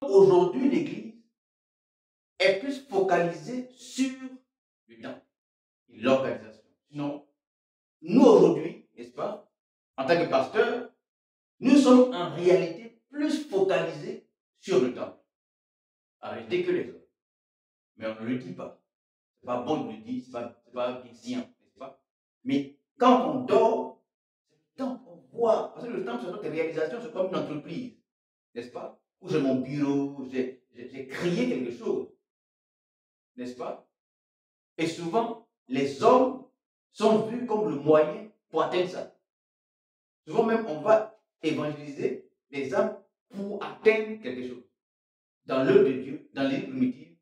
Aujourd'hui, l'Église est plus focalisée sur le temps et l'organisation. Sinon, nous aujourd'hui, n'est-ce pas, en tant que pasteurs, nous sommes en réalité plus focalisés sur le temps. Arrêtez que les autres. Mais on ne le dit pas. Ce n'est pas bon de le dire, ce n'est pas bien science, n'est-ce pas? Mais quand on dort, c'est le temps qu'on voit. Parce que le temps, c'est notre réalisation, c'est comme une entreprise, n'est-ce pas? Où j'ai mon bureau, j'ai créé quelque chose, n'est-ce pas? Et souvent, les hommes sont vus comme le moyen pour atteindre ça. Souvent même, on va évangéliser les âmes pour atteindre quelque chose. Dans l'œuvre de Dieu, dans l'île primitive,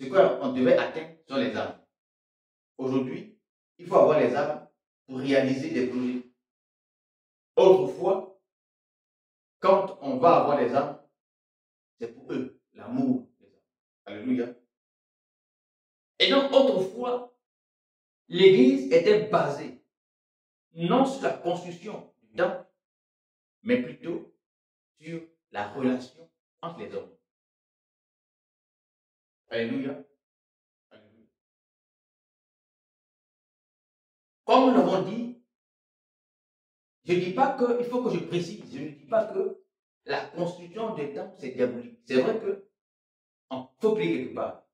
ce qu'on devait atteindre sont les âmes. Aujourd'hui, il faut avoir les âmes pour réaliser des projets. Autrefois, quand on va avoir les âmes, c'est pour eux, l'amour des âmes. Alléluia. Et donc, autrefois, l'Église était basée non sur la construction du temple, mais plutôt sur la relation entre les hommes. Alléluia. Alléluia. Comme nous l'avons dit, je ne dis pas que, il faut que je précise, je ne dis pas que la construction des temples, c'est diabolique. C'est vrai que on faut prier quelque part.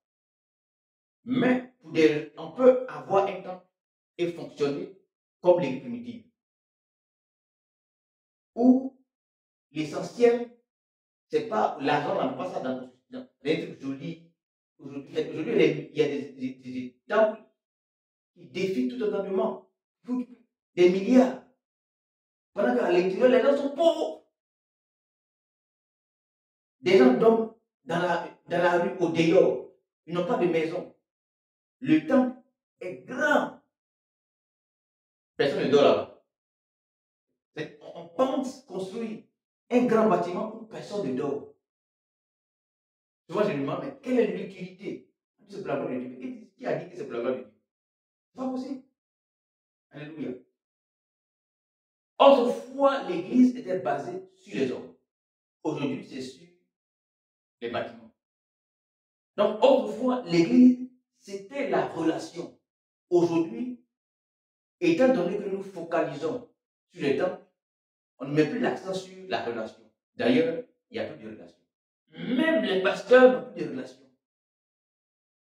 Mais on peut avoir un temple et fonctionner comme l'Église primitive. Où l'essentiel, c'est pas l'argent, on n'a pas ça dans les trucs jolis. Aujourd'hui, il y a des temples qui défient tout entendement. Des milliards. Pendant qu'à l'intérieur, les gens sont pauvres. Des gens dorment dans la rue, au dehors. Ils n'ont pas de maison. Le temple est grand. Personne ne dort là-bas. On pense construire un grand bâtiment où personne ne dort. Souvent, je me demande, mais quelle est l'utilité? C'est pour la gloire de Dieu. Qui a dit que c'est pour la gloire de Dieu? C'est pas possible. Alléluia. Autrefois, l'Église était basée sur les hommes. Aujourd'hui, c'est sur les bâtiments. Donc, autrefois, l'Église, c'était la relation. Aujourd'hui, étant donné que nous focalisons sur les temps, on ne met plus l'accent sur la relation. D'ailleurs, il n'y a plus de relation. Même les pasteurs n'ont plus de relation.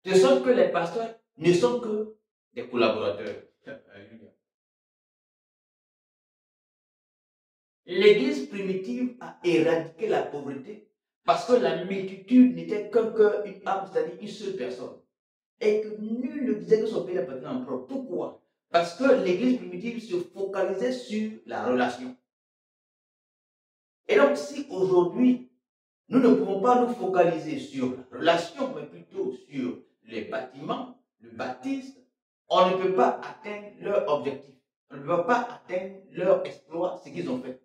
De sorte que les pasteurs ne sont que des collaborateurs. L'Église primitive a éradiqué la pauvreté parce que la multitude n'était qu'un cœur, une âme, c'est-à-dire une seule personne. Et que nul ne disait que son pays appartenait en propre. Pourquoi? Parce que l'Église primitive se focalisait sur la relation. Et donc, si aujourd'hui, nous ne pouvons pas nous focaliser sur la relation, mais plutôt sur les bâtiments, le baptiste, on ne peut pas atteindre leur objectif. On ne peut pas atteindre leur exploit, ce qu'ils ont fait.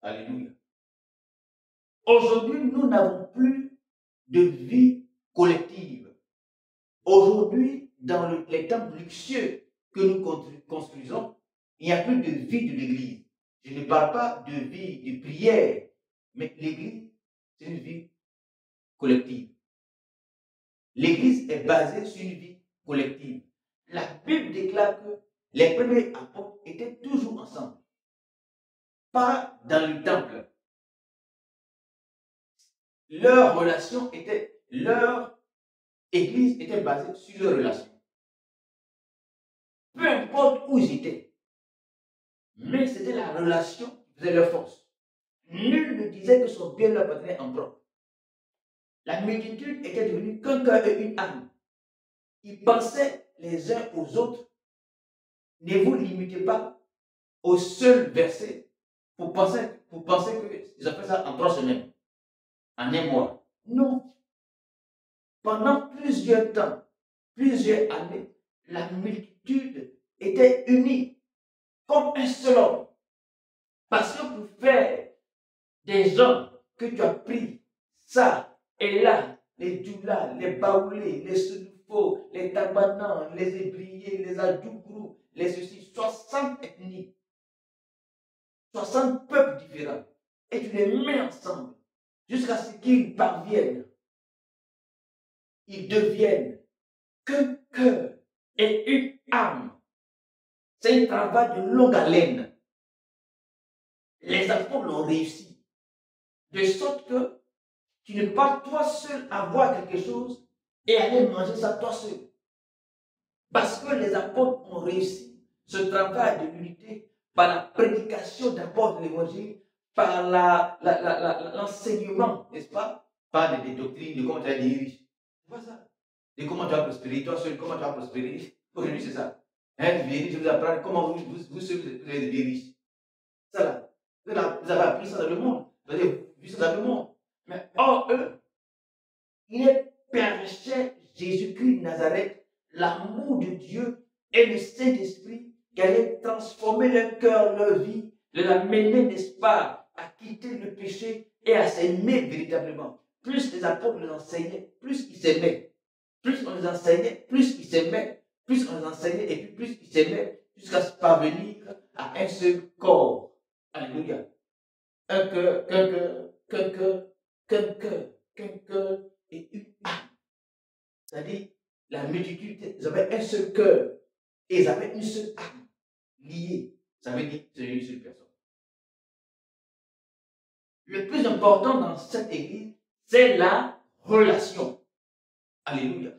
Alléluia. Aujourd'hui, nous n'avons plus de vie collective. Aujourd'hui, dans les temples luxueux que nous construisons, il n'y a plus de vie de l'Église. Je ne parle pas de vie de prière, mais l'Église, c'est une vie collective. L'Église est basée sur une vie collective. La Bible déclare que les premiers apôtres étaient toujours ensemble, pas dans le temple. Leur relation était, leur Église était basée sur leur relation. Peu importe où ils étaient, mais c'était la relation qui faisait leur force. Nul ne disait que son bien leur appartenait en propre. La multitude était devenue qu'un cœur et une âme. Ils pensaient les uns aux autres. Ne vous limitez pas au seul verset pour penser qu'ils ont fait ça en 3 semaines, en 1 mois. Non. Pendant plusieurs temps, plusieurs années, la multitude était unie comme un seul homme. Parce que pour faire des hommes que tu as pris, ça et là, les doulas, les baoulés, les soudoufots, les tabanans, les ébriers, les adougrous, les ceci, 60 ethnies, 60 peuples différents, et tu les mets ensemble. jusqu'à ce qu'ils parviennent, ils deviennent qu'un cœur et une âme. C'est un travail de longue haleine. Les apôtres l'ont réussi. De sorte que tu ne peux pas toi seul avoir quelque chose et aller manger ça toi seul. Parce que les apôtres ont réussi ce travail de l'unité par la prédication d'abord de l'évangile, par l'enseignement, n'est-ce pas? Par des doctrines, de comment tu vas devenir riche. C'est pas ça. De comment tu vas prospérer, toi seul, comment tu vas prospérer. Aujourd'hui, c'est ça. Hein, je vous apprends comment vous seul, vous allez devenir riche. Ça là. Vous avez appris ça dans le monde. Vous avez vu ça dans le monde. Mais or, eux, ils prêchaient Jésus-Christ de Nazareth, l'amour de Dieu et le Saint-Esprit qui allait transformer leur cœur, leur vie, les amener, n'est-ce pas, à quitter le péché et à s'aimer véritablement. Plus les apôtres les enseignaient, plus ils s'aimaient. Plus on les enseignait, plus ils s'aimaient. Plus on les enseignait et puis plus ils s'aimaient jusqu'à se parvenir à un seul corps. Alléluia. Un cœur, qu'un cœur, qu'un cœur, qu'un cœur, qu'un cœur et une âme. C'est-à-dire, la multitude, ils avaient un seul cœur et ils avaient une seule âme liée. Ça veut dire que c'est une seule personne. Le plus important dans cette église, c'est la relation. Alléluia.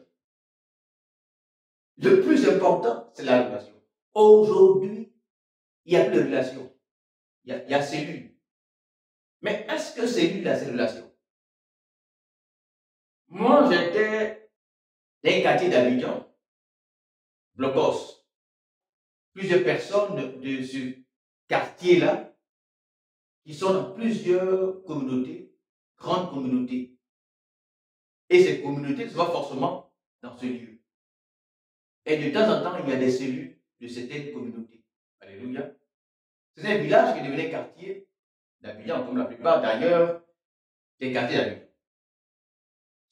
Le plus important, c'est la relation. Aujourd'hui, il n'y a plus de relation. Il y a cellule. Mais est-ce que cellule a ces relations? Moi, j'étais dans un quartier d'Abidjan, Blocos. Plusieurs personnes de ce quartier-là qui sont dans plusieurs communautés, grandes communautés. Et ces communautés ne sont pas forcément dans ce lieu. Et de temps en temps, il y a des cellules de certaines communautés. Alléluia. C'est un village qui devenait quartier d'Abidjan, comme la plupart d'ailleurs des quartiers d'Abidjan.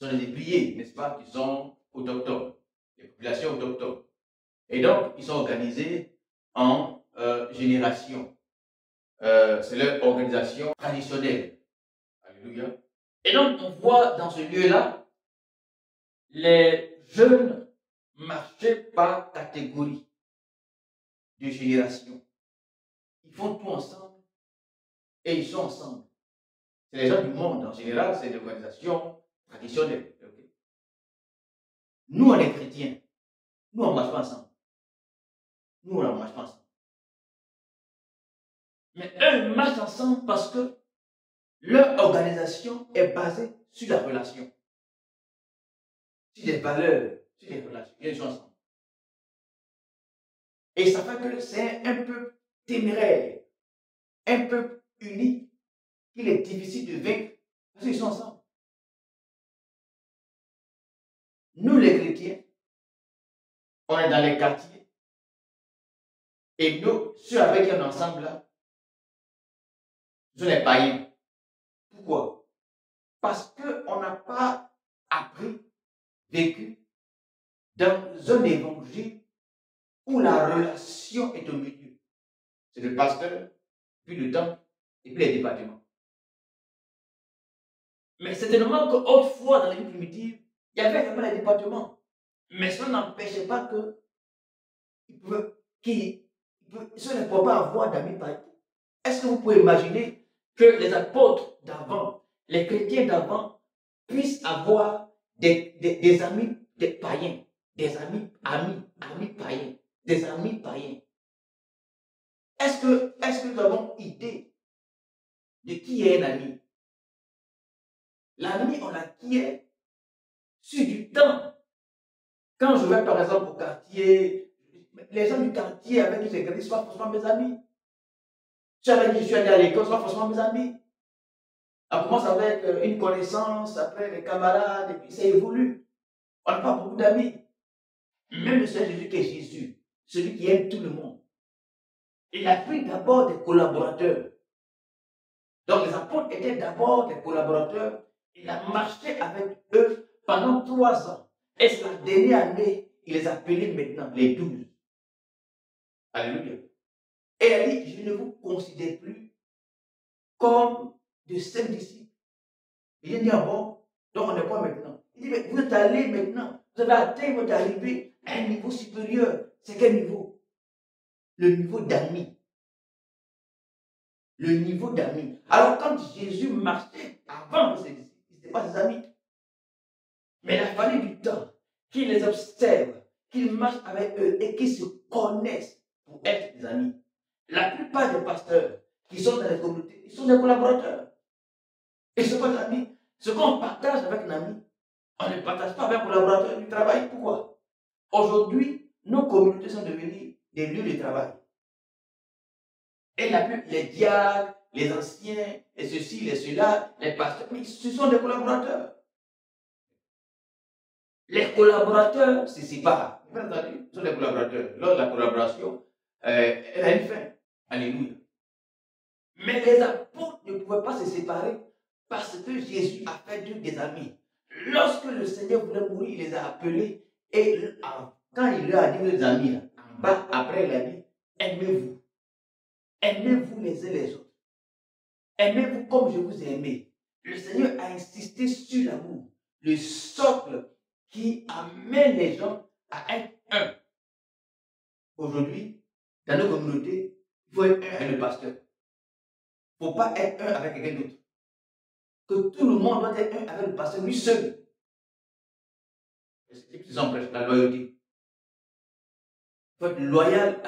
Ce sont des épillés, n'est-ce pas, qui sont autochtones, les populations autochtones. Et donc, ils sont organisés en générations. C'est leur organisation traditionnelle. Alléluia. Et donc, on voit dans ce lieu-là, les jeunes marchaient par catégorie de génération. Ils font tout ensemble et ils sont ensemble. C'est les gens du monde en général, c'est l'organisation traditionnelle. Okay. Nous, on est chrétiens. Nous, on ne marche pas ensemble. Nous, on ne marche pas ensemble. Mais eux, ils marchent ensemble parce que leur organisation est basée sur la relation. Sur les valeurs, sur les relations. Ils sont ensemble. Et ça fait que c'est un peuple téméraire, un peuple uni, qu'il est difficile de vaincre parce qu'ils sont ensemble. Nous, les chrétiens, on est dans les quartiers. Et nous, ceux avec qui on est ensemble là, ce sont les païens. Pourquoi? Parce qu'on n'a pas appris, vécu dans un évangile où la relation est au milieu. C'est le pasteur, puis le temple, et puis les départements. Mais certainement qu'autrefois, dans la vie primitive, il y avait vraiment les départements. Mais ça n'empêchait pas que ceux ne pouvaient pas avoir d'amis païens. Est-ce que vous pouvez imaginer que les apôtres d'avant, les chrétiens d'avant, puissent avoir des amis des païens, des amis païens, des amis païens? Est-ce que nous avons idée de qui est un ami? L'ami, on l'acquiert sur du temps. Quand je vais par exemple au quartier, les gens du quartier avec qui j'ai grandi ne sont pas forcément mes amis. Ceux avec qui je suis allé à l'école ne sont pas forcément mes amis. On commence avec une connaissance, après les camarades, et puis ça évolue. On n'a pas beaucoup d'amis. Même le Seigneur Jésus qui est Jésus, celui qui aime tout le monde. Il a pris d'abord des collaborateurs. Donc les apôtres étaient d'abord des collaborateurs. Il a marché avec eux pendant 3 ans. Et c'est la dernière année, il les a appelés maintenant les 12. Alléluia. Et il a dit, je ne vous considère plus comme de saints disciples, Il dit, ah bon, donc on est quoi maintenant? Il dit, mais vous êtes allé maintenant, vous avez atteint votre arrivée à un niveau supérieur. C'est quel niveau? Le niveau d'amis. Le niveau d'amis. Alors quand Jésus marchait avant ses disciples, ils n'étaient pas ses amis. Mais il a fallu du temps qu'il les observe, qu'il marche avec eux et qu'ils se connaissent pour être des amis. La plupart des pasteurs qui sont dans les communautés, ils sont des collaborateurs. Ils ne sont pas des amis. Ce qu'on partage avec un ami, on ne partage pas avec un collaborateur du travail. Pourquoi? Aujourd'hui, nos communautés sont devenues des lieux de travail. Et les diacres, les anciens, et ceci, les ceux-là, les pasteurs, ce sont des collaborateurs. Les collaborateurs se séparent. Bien entendu, ce sont des collaborateurs. Lors de la collaboration, elle a une fin. Alléluia. Mais les apôtres ne pouvaient pas se séparer parce que Jésus a fait d'eux des amis. Lorsque le Seigneur voulait mourir, il les a appelés et quand il leur a dit aux amis, en bas, après, il a dit, aimez-vous. Aimez-vous les uns les autres. Aimez-vous comme je vous ai aimé. Le Seigneur a insisté sur l'amour, le socle qui amène les gens à être un. Aujourd'hui, dans nos communautés, il faut être un avec le pasteur. Il ne faut pas être un avec quelqu'un d'autre. Que tout le monde doit être un avec le pasteur, lui seul. C'est plus en prêche, la loyauté. Il faut être loyal.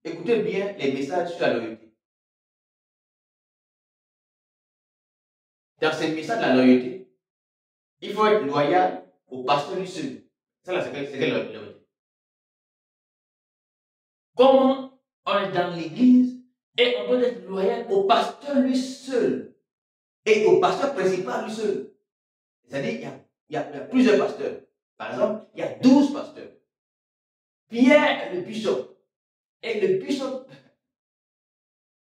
Écoutez bien les messages sur la loyauté. Dans ces messages de la loyauté, il faut être loyal au pasteur lui seul. Ça là, c'est quelle loyauté? Comment on est dans l'église et on doit être loyal au pasteur lui seul et au pasteur principal lui seul. C'est-à-dire il y a plusieurs pasteurs. Par exemple, il y a 12 pasteurs. Pierre est le bishop. Et le bishop,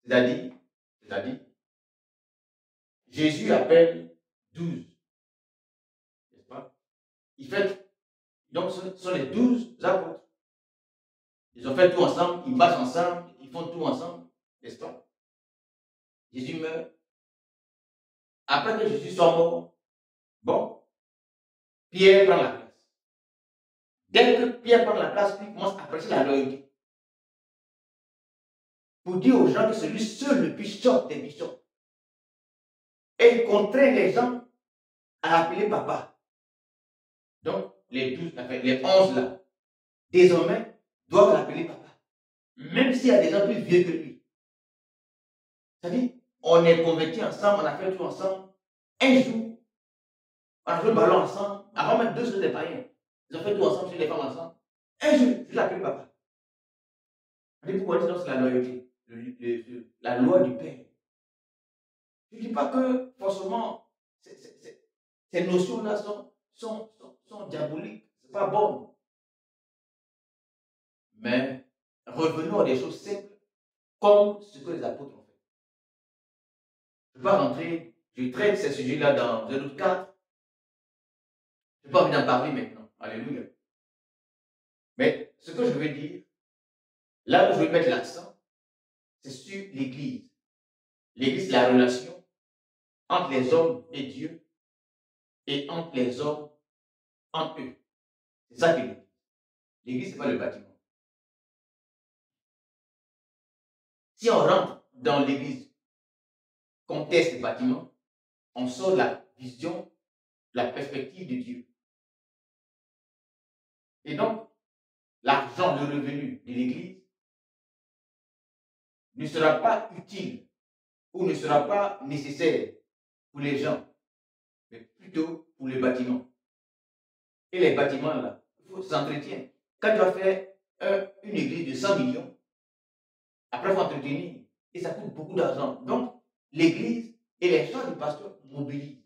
c'est-à-dire, Jésus appelle 12. N'est-ce pas? Il fait, donc ce sont les 12 apôtres. Ils ont fait tout ensemble, ils marchent ensemble, ils font tout ensemble, n'est-ce pas? Jésus meurt. Après que Jésus soit mort, bon, Pierre prend la place. Dès que Pierre prend la place, il commence à prêcher la loyauté. Pour dire aux gens que c'est lui seul le bishop des bishops. Et il contraint les gens à l'appeler papa. Donc, les 12, les 11 là, désormais, doivent l'appeler papa. Même s'il y a des gens plus vieux que lui. C'est-à-dire, on est convertis ensemble, on a fait tout ensemble. Un jour, on a fait le ballon ensemble. Avant même 2 jours des païens. Ils ont fait tout ensemble sur les femmes ensemble. Un jour, je l'appelle papa. On dit pourquoi c'est la loyauté, la loi du Père. Je ne dis pas que forcément ces notions-là sont diaboliques, ce n'est pas bon. Mais revenons à des choses simples, comme ce que les apôtres ont fait. Je ne vais pas rentrer, je traite ces sujets-là dans un autre cadre. Je n'ai pas envie d'en parler maintenant. Alléluia. Mais ce que je veux dire, là où je veux mettre l'accent, c'est sur l'Église. L'Église, c'est la relation entre les hommes et Dieu et entre les hommes entre eux. C'est ça que l'Église. L'Église, ce n'est pas le bâtiment. Si on rentre dans l'Église, qu'on teste le bâtiment, on sort la vision, la perspective de Dieu. Et donc, l'argent de revenu de l'Église ne sera pas utile ou ne sera pas nécessaire pour les gens, mais plutôt pour les bâtiments. Et les bâtiments, là, il faut s'entretenir. Quand tu vas faire une église de 100 millions, après, il faut entretenir. Et ça coûte beaucoup d'argent. Donc, l'église et les gens du pasteur mobilisent.